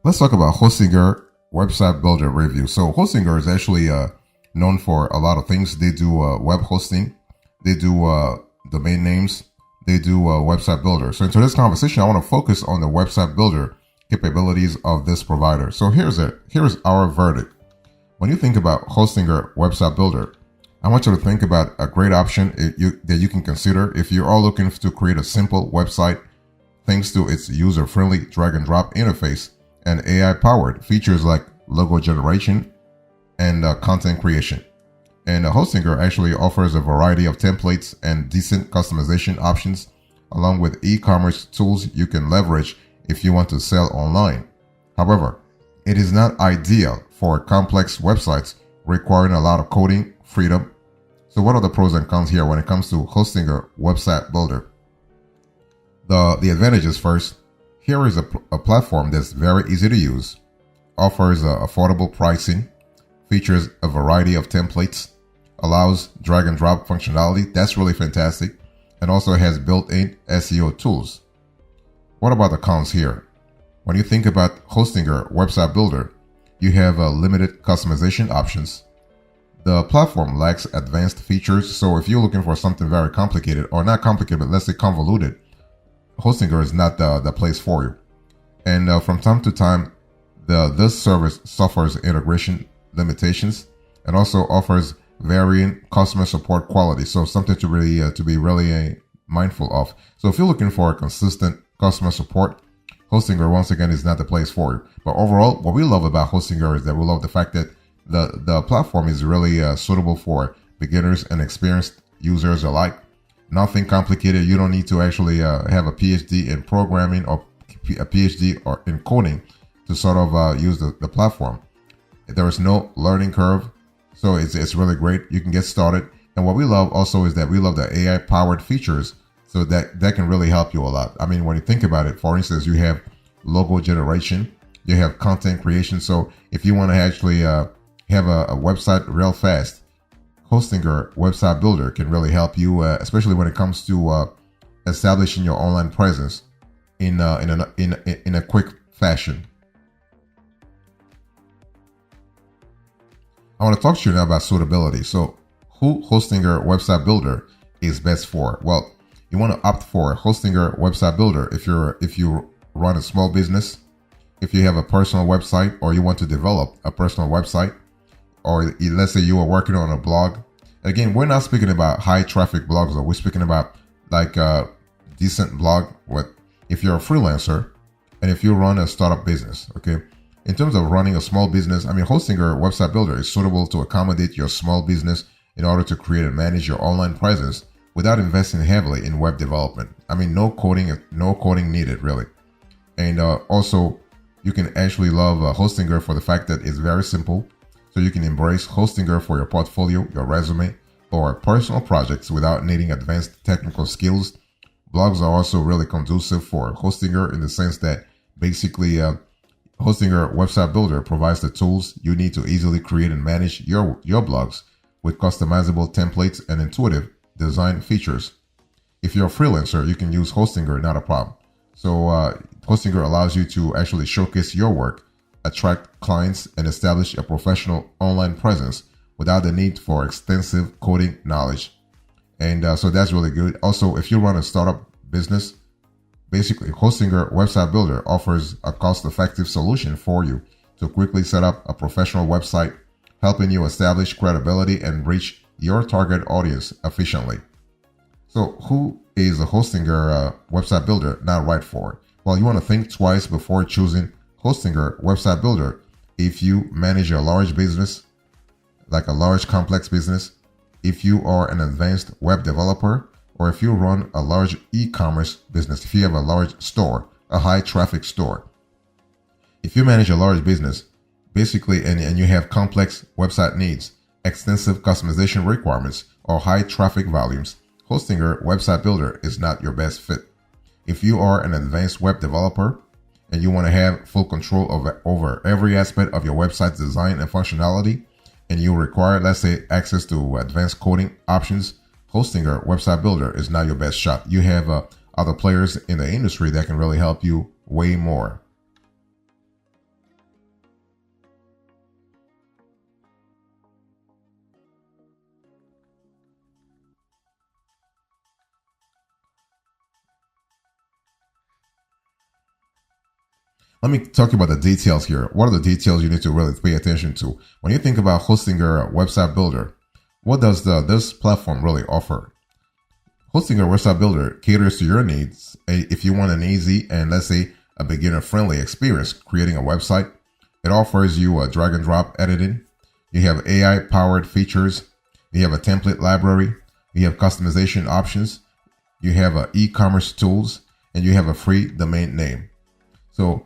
Let's talk about Hostinger Website Builder Review. So Hostinger is actually known for a lot of things. They do web hosting, they do domain names, they do website builder. So in today's conversation, I want to focus on the website builder capabilities of this provider. So here's our verdict. When you think about Hostinger Website Builder, I want you to think about a great option that you can consider if you are looking to create a simple website thanks to its user-friendly drag and drop interface and AI-powered features like logo generation and content creation. And Hostinger actually offers a variety of templates and decent customization options, along with e-commerce tools you can leverage if you want to sell online. However, it is not ideal for complex websites requiring a lot of coding freedom. So what are the pros and cons here when it comes to Hostinger Website Builder? The advantages first. Here is a platform that's very easy to use, offers affordable pricing, features a variety of templates, allows drag and drop functionality. That's really fantastic, and also has built-in SEO tools. What about the cons here? When you think about Hostinger Website Builder, you have limited customization options. The platform lacks advanced features, so if you're looking for something very complicated, or not complicated, but let's say convoluted, Hostinger is not the place for you. And from time to time, this service suffers integration limitations and also offers varying customer support quality. So something to be really mindful of. So if you're looking for a consistent customer support, Hostinger once again is not the place for you. But overall, what we love about Hostinger is that we love the fact that the platform is really suitable for beginners and experienced users alike. Nothing complicated. You don't need to actually have a PhD in programming or a PhD or in coding to sort of use the platform. There is no learning curve, so it's really great. You can get started. And what we love also is that we love the AI powered features, so that can really help you a lot. I mean, when you think about it, for instance, you have logo generation, you have content creation. So if you want to actually have a website real fast, Hostinger Website Builder can really help you, especially when it comes to establishing your online presence in a quick fashion. I want to talk to you now about suitability. So, who Hostinger Website Builder is best for? Well, you want to opt for Hostinger Website Builder if you run a small business, if you have a personal website, or you want to develop a personal website, or let's say you are working on a blog. Again, we're not speaking about high traffic blogs, though. We're speaking about like a decent blog. If you're a freelancer and if you run a startup business, okay? In terms of running a small business, I mean, Hostinger Website Builder is suitable to accommodate your small business in order to create and manage your online presence without investing heavily in web development. I mean, no coding needed, really. And also, you can actually love Hostinger for the fact that it's very simple. So you can embrace Hostinger for your portfolio, your resume, or personal projects without needing advanced technical skills. Blogs are also really conducive for Hostinger in the sense that basically Hostinger Website Builder provides the tools you need to easily create and manage your blogs with customizable templates and intuitive design features. If you're a freelancer, you can use Hostinger, not a problem. So Hostinger allows you to actually showcase your work, attract clients, and establish a professional online presence without the need for extensive coding knowledge. And so that's really good. Also, if you run a startup business, basically Hostinger Website Builder offers a cost-effective solution for you to quickly set up a professional website, helping you establish credibility and reach your target audience efficiently. So who is a Hostinger Website Builder not right for? Well, you want to think twice before choosing Hostinger Website Builder if you manage a large business, like a large complex business, if you are an advanced web developer, or if you run a large e-commerce business, if you have a large store, a high traffic store. If you manage a large business, basically, and you have complex website needs, extensive customization requirements, or high traffic volumes, Hostinger Website Builder is not your best fit. If you are an advanced web developer and you want to have full control over every aspect of your website's design and functionality, and you require, let's say, access to advanced coding options, Hostinger Website Builder is not your best shot. You have other players in the industry that can really help you way more. let me talk about the details here. What are the details you need to really pay attention to when you think about Hostinger website builder? What does this platform really offer? Hostinger website builder caters to your needs. If you want an easy and, let's say, a beginner-friendly experience creating a website, it offers you a drag and drop editing. You have AI-powered features. You have a template library. You have customization options. You have e-commerce tools, and you have a free domain name. So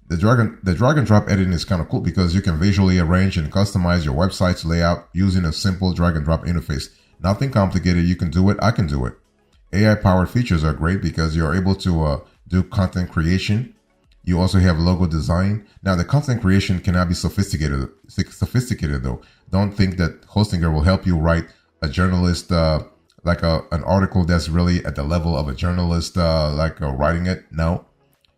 the drag and drop editing is kind of cool because you can visually arrange and customize your website's layout using a simple drag and drop interface. Nothing complicated. You can do it. I can do it. AI-powered features are great because you're able to do content creation. You also have logo design. Now, the content creation cannot be sophisticated though. Don't think that Hostinger will help you write a journalist, like an article that's really at the level of a journalist, writing it. No,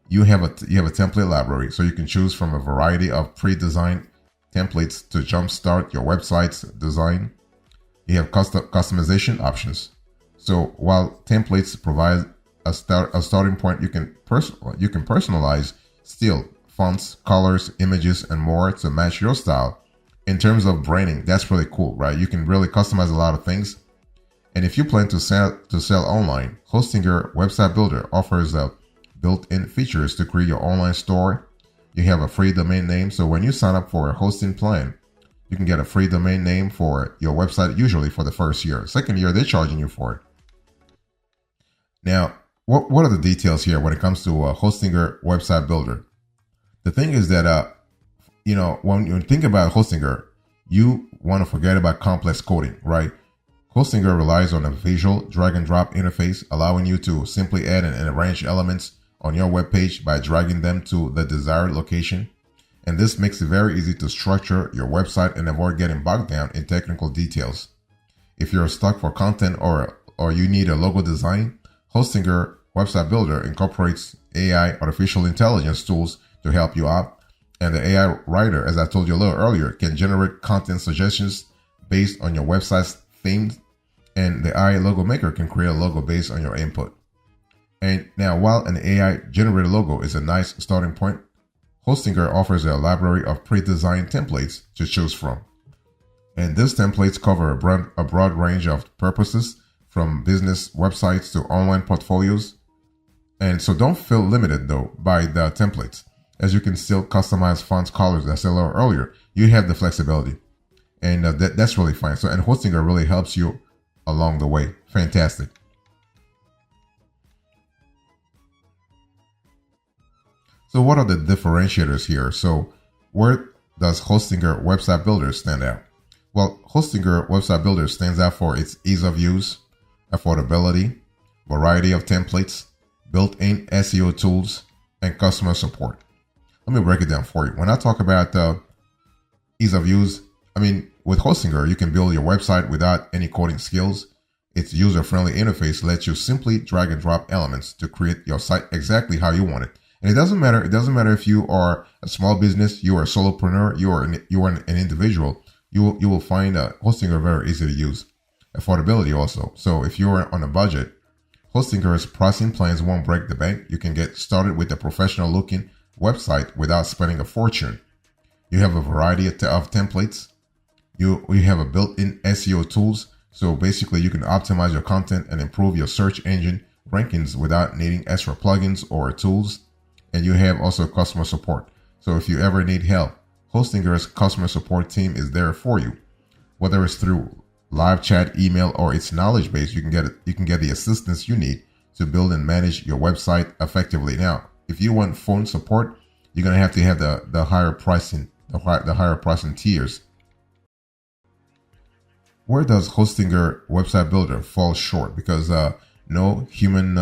you have a template library, so you can choose from a variety of pre-designed templates to jumpstart your website's design. You have customization options. So while templates provide a starting point, you can personalize style, fonts, colors, images, and more to match your style. In terms of branding, that's really cool, right? You can really customize a lot of things. And if you plan to sell online, Hostinger website builder offers built-in features to create your online store. You have a free domain name, so when you sign up for a hosting plan, you can get a free domain name for your website, usually for the first year. Second year, they're charging you for it. Now, what are the details here when it comes to Hostinger website builder? The thing is that, when you think about Hostinger, you want to forget about complex coding, right? Hostinger relies on a visual drag and drop interface, allowing you to simply add and arrange elements on your web page by dragging them to the desired location. And this makes it very easy to structure your website and avoid getting bogged down in technical details. If you're stuck for content or you need a logo design, Hostinger website builder incorporates AI, artificial intelligence tools to help you out. And the AI writer, as I told you a little earlier, can generate content suggestions based on your website's themes. And the AI logo maker can create a logo based on your input. And now, while an AI generated logo is a nice starting point, Hostinger offers a library of pre-designed templates to choose from. And these templates cover a broad range of purposes, from business websites to online portfolios. And so don't feel limited though by the templates, as you can still customize fonts, colors, as I said a little earlier. You have the flexibility, and that's really fine. So, and Hostinger really helps you along the way. Fantastic. So what are the differentiators here? So where does Hostinger website builder stand out? Well, Hostinger website builder stands out for its ease of use, affordability, variety of templates, built-in SEO tools, and customer support. Let me break it down for you. When I talk about ease of use, I mean, with Hostinger, you can build your website without any coding skills. Its user-friendly interface lets you simply drag and drop elements to create your site exactly how you want it. And it doesn't matter. It doesn't matter if you are a small business, you are a solopreneur, you are an individual. You will find Hostinger very easy to use. Affordability also. So if you're on a budget, Hostinger's pricing plans won't break the bank. You can get started with a professional looking website without spending a fortune. You have a variety of templates. You have a built-in SEO tools. So basically you can optimize your content and improve your search engine rankings without needing extra plugins or tools. And you have also customer support. So if you ever need help, Hostinger's customer support team is there for you. Whether it's through live chat, email, or its knowledge base, you can get the assistance you need to build and manage your website effectively. Now, if you want phone support, you're gonna have to have the higher pricing tiers. Where does Hostinger website builder fall short? Because no human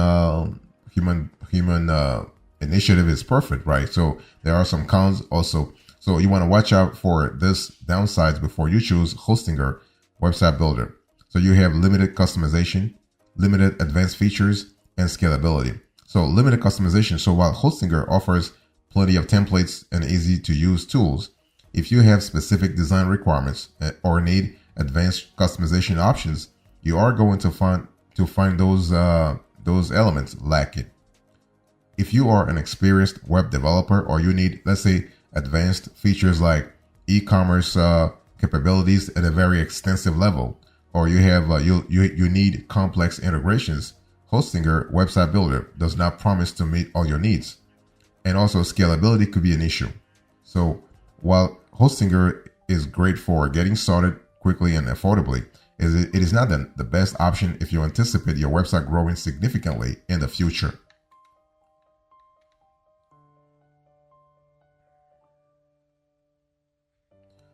initiative is perfect, right? So there are some cons also. So you want to watch out for this downsides before you choose Hostinger website builder. So you have limited customization, limited advanced features, and scalability. So limited customization. So while Hostinger offers plenty of templates and easy to use tools, if you have specific design requirements or need advanced customization options, you are going to find those elements lacking. if you are an experienced web developer or you need, let's say, advanced features like e-commerce capabilities at a very extensive level, or you have you need complex integrations, Hostinger Website Builder does not promise to meet all your needs. And also scalability could be an issue. So while Hostinger is great for getting started quickly and affordably, it is not the best option if you anticipate your website growing significantly in the future.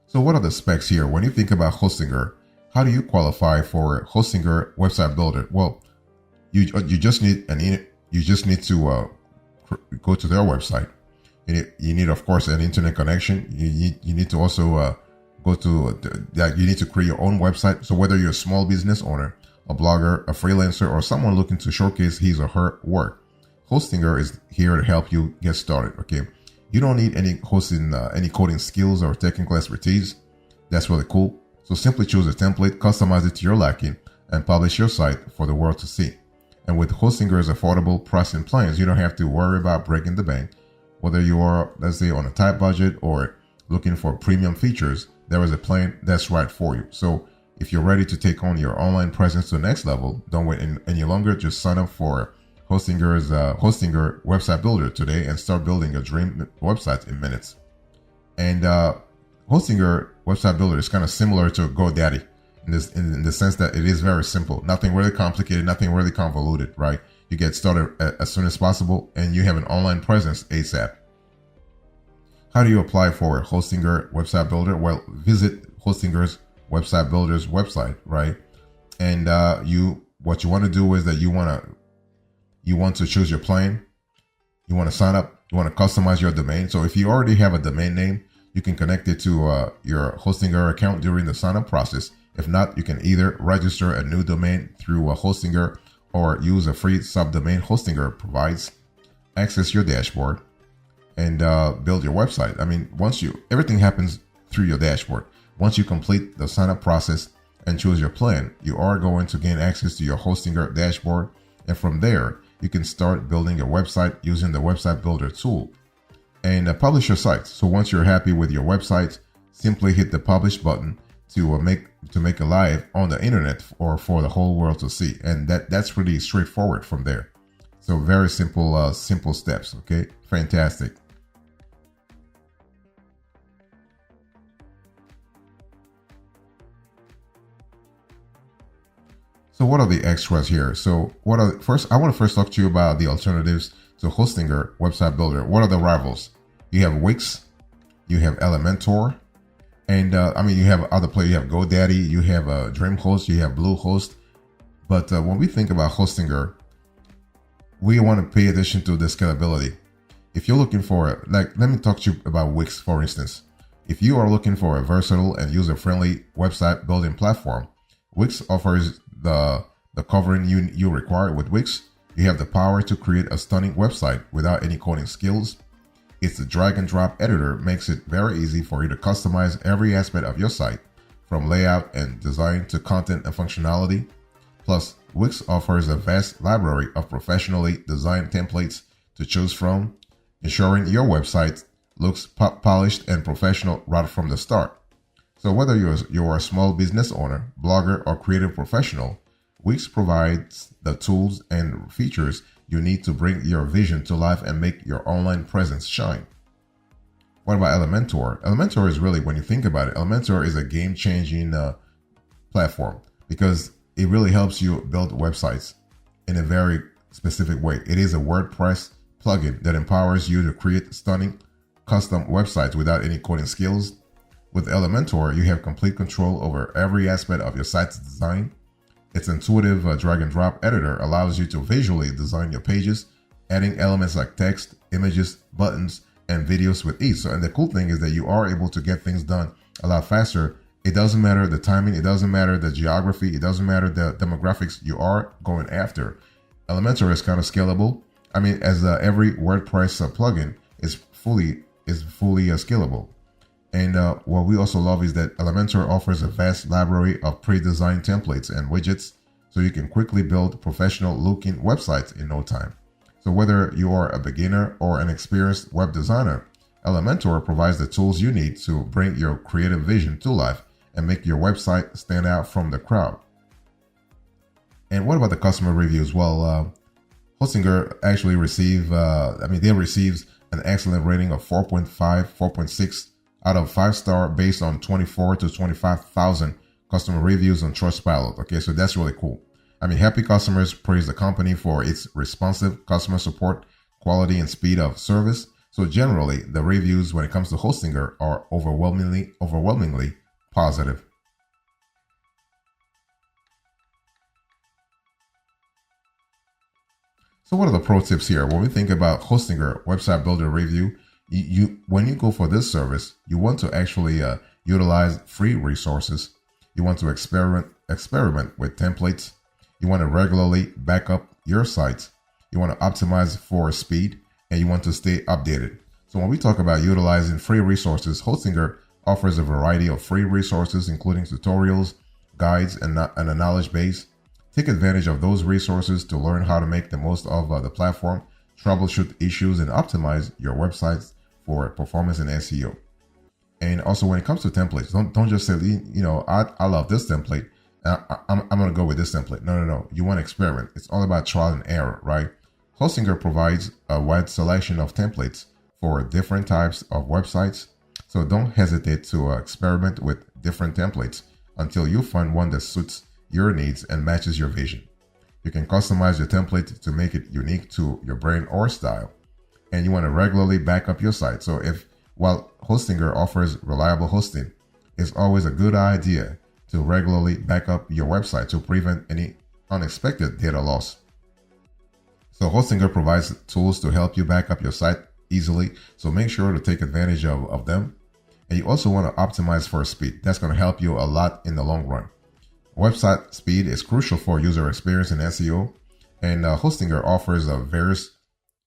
So what are the specs here? When you think about Hostinger, how do you qualify for Hostinger Website Builder? Well, you just need to go to their website. You need, of course, an internet connection. You need to also you need to create your own website. So whether you're a small business owner, a blogger, a freelancer, or someone looking to showcase his or her work, Hostinger is here to help you get started. Okay, you don't need any any coding skills or technical expertise. That's really cool. So simply choose a template, customize it to your liking, and publish your site for the world to see. And with Hostinger's affordable pricing plans, you don't have to worry about breaking the bank. Whether you are, let's say, on a tight budget or looking for premium features, there is a plan that's right for you. So if you're ready to take on your online presence to the next level, don't wait any longer. Just sign up for Hostinger's Hostinger Website Builder today and start building a dream website in minutes. And Hostinger Website Builder is kind of similar to GoDaddy in the sense that it is very simple, nothing really complicated, nothing really convoluted, right? You get started as soon as possible and you have an online presence ASAP. How do you apply for Hostinger Website Builder? Well, visit Hostinger's Website Builder's website, right? And what you want to do is that you want to choose your plan. You want to sign up. You want to customize your domain. So if you already have a domain name, you can connect it to your Hostinger account during the sign-up process. If not, you can either register a new domain through a Hostinger or use a free subdomain Hostinger provides. Access your dashboard and build your website. I mean, everything happens through your dashboard. Once you complete the sign-up process and choose your plan, you are going to gain access to your Hostinger dashboard. And from there, you can start building your website using the Website Builder tool and publish your site. So once you're happy with your website, simply hit the publish button to make it live on the internet or for the whole world to see. And that's pretty straightforward from there. So very simple steps. Okay, fantastic. So what are the extras here? So I want to first talk to you about the alternatives to Hostinger Website Builder. What are the rivals? You have Wix, you have Elementor, and you have other players. You have GoDaddy, you have DreamHost, you have Bluehost. But when we think about Hostinger, we want to pay attention to the scalability. If you're looking for, let me talk to you about Wix, for instance. If you are looking for a versatile and user-friendly website building platform, Wix offers the covering you require. With Wix, you have the power to create a stunning website without any coding skills. Its drag and drop editor makes it very easy for you to customize every aspect of your site, from layout and design to content and functionality. Plus, Wix offers a vast library of professionally designed templates to choose from, ensuring your website looks polished and professional right from the start. So whether you're a small business owner, blogger, or creative professional, Wix provides the tools and features you need to bring your vision to life and make your online presence shine. What about Elementor? Elementor is really, when you think about it, Elementor is a game-changing platform because it really helps you build websites in a very specific way. It is a WordPress plugin that empowers you to create stunning custom websites without any coding skills. With Elementor, you have complete control over every aspect of your site's design. Its intuitive drag and drop editor allows you to visually design your pages, adding elements like text, images, buttons, and videos with ease. And the cool thing is that you are able to get things done a lot faster. It doesn't matter the timing, it doesn't matter the geography, it doesn't matter the demographics you are going after. Elementor is kind of scalable. I mean, as every WordPress plugin is fully scalable. And what we also love is that Elementor offers a vast library of pre-designed templates and widgets, so you can quickly build professional-looking websites in no time. So whether you are a beginner or an experienced web designer, Elementor provides the tools you need to bring your creative vision to life and make your website stand out from the crowd. And what about the customer reviews? Well, Hostinger actually they received an excellent rating of 4.5, 4.6 out of 5-star based on 24 to 25,000 customer reviews on Trustpilot. Okay, so that's really cool. Happy customers praise the company for its responsive customer support, quality, and speed of service. So generally, the reviews when it comes to Hostinger are overwhelmingly positive. So what are the pro tips here? When we think about Hostinger Website Builder Review, when you go for this service, you want to actually utilize free resources. You want to experiment with templates. You want to regularly back up your site. You want to optimize for speed, and you want to stay updated. So when we talk about utilizing free resources, Hostinger offers a variety of free resources, including tutorials, guides, and a knowledge base. Take advantage of those resources to learn how to make the most of the platform, troubleshoot issues, and optimize your websites for performance and SEO. And also, when it comes to templates, don't just say, I love this template. I'm going to go with this template. No. You want to experiment. It's all about trial and error, right? Hostinger provides a wide selection of templates for different types of websites. So don't hesitate to experiment with different templates until you find one that suits your needs and matches your vision. You can customize your template to make it unique to your brand or style. And you want to regularly back up your site. So while Hostinger offers reliable hosting, it's always a good idea to regularly back up your website to prevent any unexpected data loss. So Hostinger provides tools to help you back up your site easily. So make sure to take advantage of them. And you also want to optimize for speed. That's going to help you a lot in the long run. Website speed is crucial for user experience and SEO. And Hostinger offers various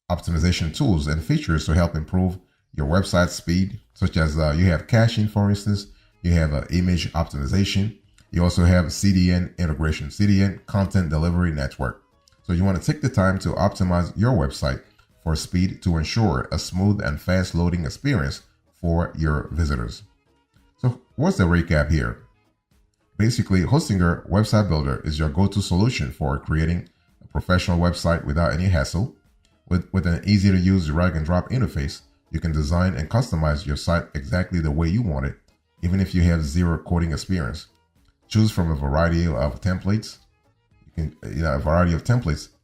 optimization tools and features to help improve your website speed, such as you have caching, for instance. You have image optimization. You also have CDN integration, CDN content delivery network. So you want to take the time to optimize your website for speed to ensure a smooth and fast loading experience for your visitors. So what's the recap here? Basically, Hostinger Website Builder is your go-to solution for creating a professional website without any hassle. With an easy-to-use drag and drop interface, you can design and customize your site exactly the way you want it, even if you have zero coding experience. Choose from a variety of templates.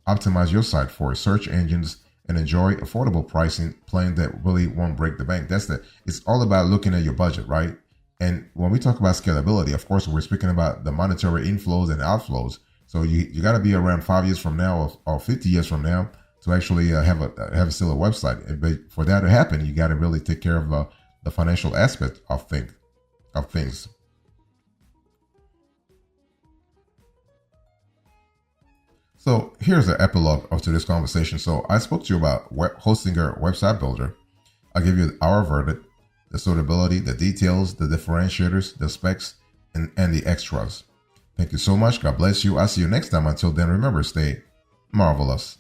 Optimize your site for search engines and enjoy affordable pricing plan that really won't break the bank. It's all about looking at your budget, right? And when we talk about scalability, of course, we're speaking about the monetary inflows and outflows. So you got to be around 5 years from now or 50 years from now to actually have still a website. But for that to happen, you got to really take care of the financial aspect of things. So here's the epilogue of today's conversation. So I spoke to you about Hostinger Website Builder. I give you our verdict, the suitability, the details, the differentiators, the specs, and the extras. Thank you so much. God bless you. I'll see you next time. Until then, remember, stay marvelous.